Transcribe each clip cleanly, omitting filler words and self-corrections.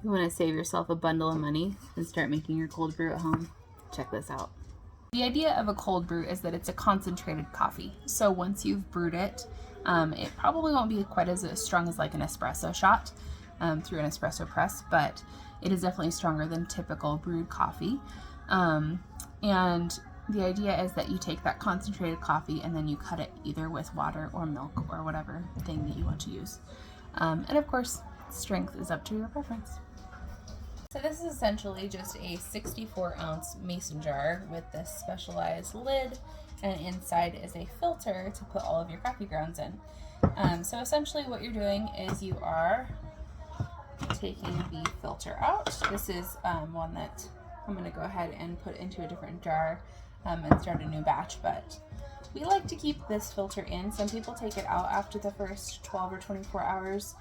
You want to save yourself a bundle of money and start making your cold brew at home? Check this out. The idea of a cold brew is that it's a concentrated coffee. So once you've brewed it, it probably won't be quite as strong as like an espresso shot through an espresso press, but it is definitely stronger than typical brewed coffee. And the idea is that you take that concentrated coffee and then you cut it either with water or milk or whatever thing that you want to use. And of course, strength is up to your preference. So this is essentially just a 64-ounce mason jar with this specialized lid, and inside is a filter to put all of your coffee grounds in. So essentially what you're doing is you are taking the filter out. This is one that I'm going to go ahead and put into a different jar and start a new batch, but we like to keep this filter in. Some people take it out after the first 12 or 24 hours.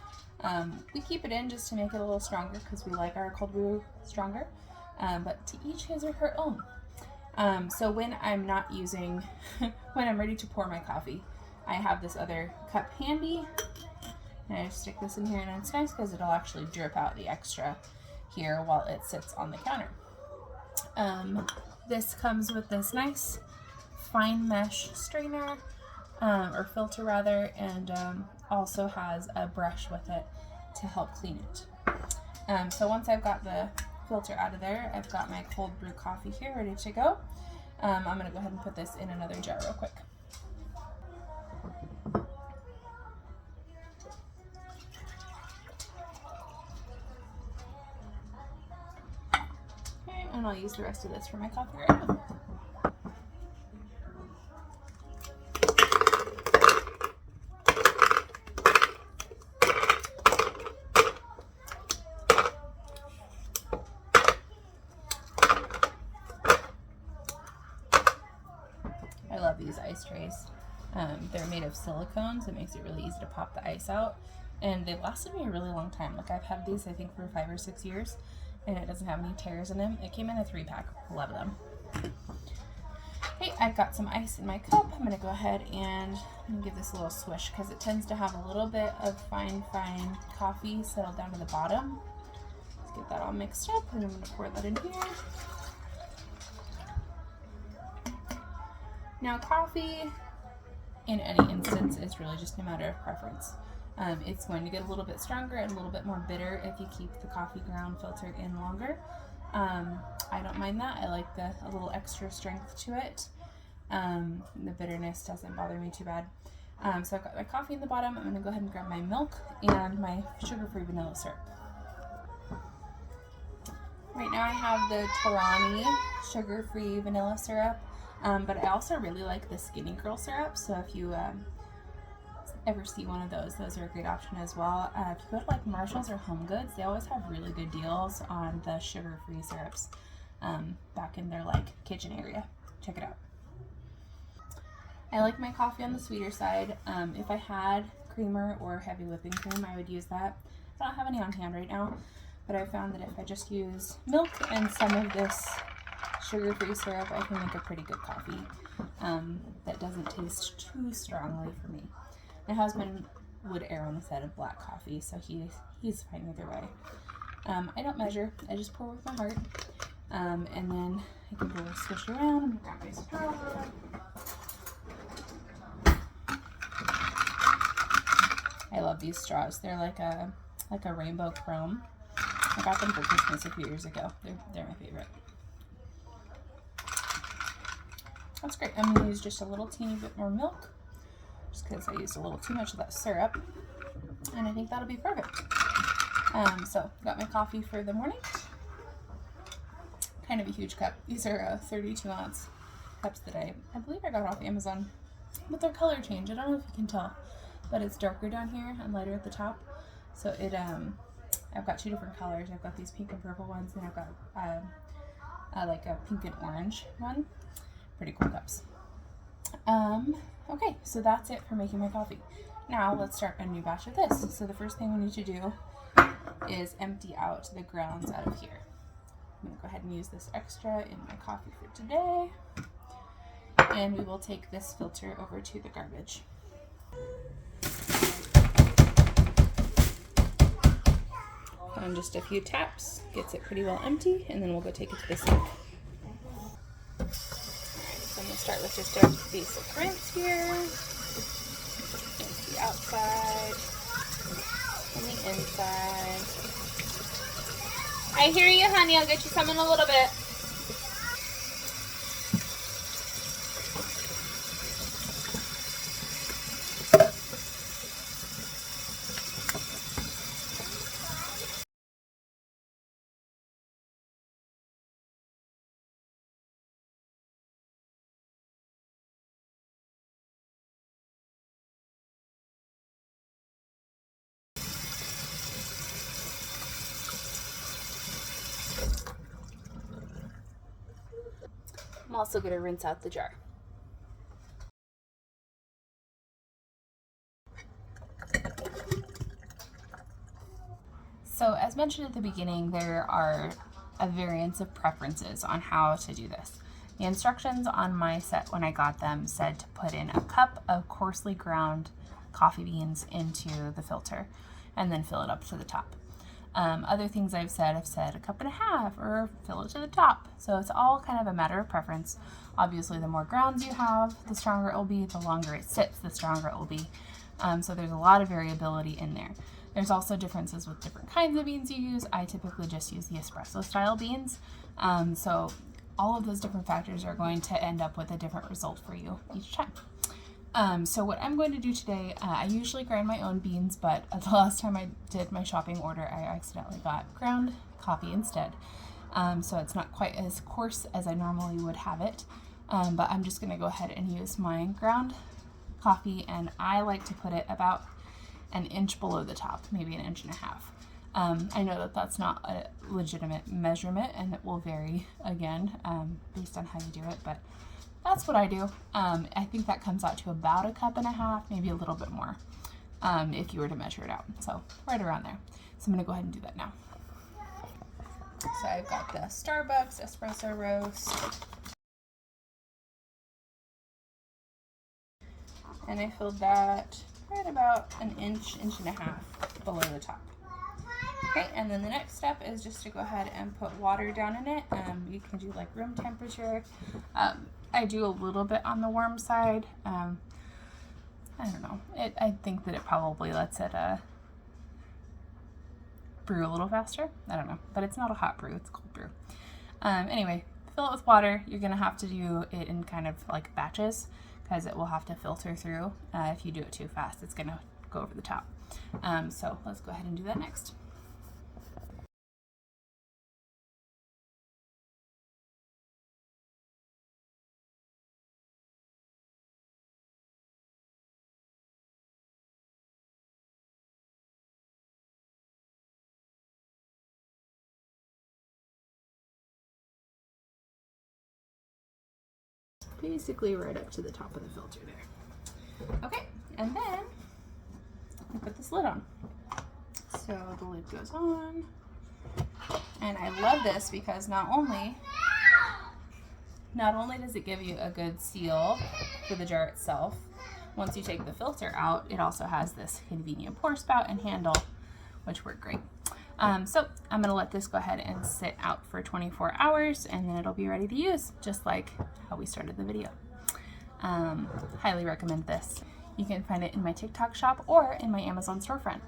We keep it in just to make it a little stronger because we like our cold brew stronger, but to each his or her own. So when I'm not using, when I'm ready to pour my coffee, I have this other cup handy, and I just stick this in here, and it's nice because it'll actually drip out the extra here while it sits on the counter. This comes with this nice fine mesh strainer, or filter rather, and also has a brush with it to help clean it. So once I've got the filter out of there, I've got my cold brew coffee here ready to go. I'm going to go ahead and put this in another jar real quick. Okay, and I'll use the rest of this for my coffee right now. I love these ice trays. They're made of silicone, so it makes it really easy to pop the ice out. And they've lasted me a really long time. Like I've had these, I think, for 5 or 6 years, and it doesn't have any tears in them. It came in a 3-pack. Love them. Okay, I've got some ice in my cup. I'm going to go ahead and give this a little swish because it tends to have a little bit of fine coffee settled down to the bottom. Let's get that all mixed up, and I'm going to pour that in here. Now, coffee, in any instance, is really just a matter of preference. It's going to get a little bit stronger and a little bit more bitter if you keep the coffee ground filtered in longer. I don't mind that. I like a little extra strength to it. The bitterness doesn't bother me too bad. So I've got my coffee in the bottom. I'm going to go ahead and grab my milk and my sugar-free vanilla syrup. Right now I have the Torani sugar-free vanilla syrup. But I also really like the Skinny Girl syrup, so if you ever see one of those are a great option as well. If you go to like Marshalls or Home Goods, they always have really good deals on the sugar-free syrups back in their like kitchen area. Check it out. I like my coffee on the sweeter side. If I had creamer or heavy whipping cream, I would use that. I don't have any on hand right now, but I found that if I just use milk and some of this sugar-free syrup, I can make a pretty good coffee that doesn't taste too strongly for me. My husband would err on the side of black coffee, so he's fine either way. I don't measure, I just pour with my heart, and then I can go swish around and grab my straw. I love these straws. They're like a rainbow chrome. I got them for Christmas a few years ago. They're my favorite. That's great. I'm going to use just a little teeny bit more milk, just because I used a little too much of that syrup, and I think that'll be perfect. So, got my coffee for the morning. Kind of a huge cup. These are 32-ounce cups that I believe I got off Amazon, but their color change. I don't know if you can tell, but it's darker down here and lighter at the top. So it, I've got 2 different colors. I've got these pink and purple ones, and I've got like a pink and orange one. Pretty cool cups. Okay, so that's it for making my coffee. Now let's start a new batch of this. So the first thing we need to do is empty out the grounds out of here. I'm going to go ahead and use this extra in my coffee for today. And we will take this filter over to the garbage. On just a few taps, gets it pretty well empty, and then we'll go take it to the sink. Alright, so I'm going to start with just a basic rinse here. Rinse the outside and the inside. I hear you, honey. I'll get you some in a little bit. I'm also going to rinse out the jar. So as mentioned at the beginning, there are a variance of preferences on how to do this. The instructions on my set when I got them said to put in a cup of coarsely ground coffee beans into the filter and then fill it up to the top. Other things I've said a cup and a half or fill it to the top. So it's all kind of a matter of preference. Obviously, the more grounds you have, the stronger it will be. The longer it sits, the stronger it will be. So there's a lot of variability in there. There's also differences with different kinds of beans you use. I typically just use the espresso style beans. So all of those different factors are going to end up with a different result for you each time. So what I'm going to do today, I usually grind my own beans, but the last time I did my shopping order, I accidentally got ground coffee instead. So it's not quite as coarse as I normally would have it, but I'm just going to go ahead and use my ground coffee, and I like to put it about an inch below the top, maybe an inch and a half. I know that that's not a legitimate measurement, and it will vary again based on how you do it, but that's what I do. I think that comes out to about a cup and a half, maybe a little bit more if you were to measure it out. So right around there. So I'm going to go ahead and do that now. So I've got the Starbucks espresso roast. And I filled that right about an inch, inch and a half below the top. Okay, and then the next step is just to go ahead and put water down in it. You can do like room temperature. I do a little bit on the warm side. I don't know. I think that it probably lets it brew a little faster. I don't know, but it's not a hot brew, it's cold brew. Anyway, fill it with water. You're gonna have to do it in kind of like batches because it will have to filter through. If you do it too fast, it's gonna go over the top. So let's go ahead and do that next. Basically right up to the top of the filter there. Okay, and then I put this lid on. So the lid goes on, and I love this because not only does it give you a good seal for the jar itself, once you take the filter out, it also has this convenient pour spout and handle, which work great. So I'm gonna let this go ahead and sit out for 24 hours, and then it'll be ready to use, just like how we started the video. Highly recommend this. You can find it in my TikTok shop or in my Amazon storefront.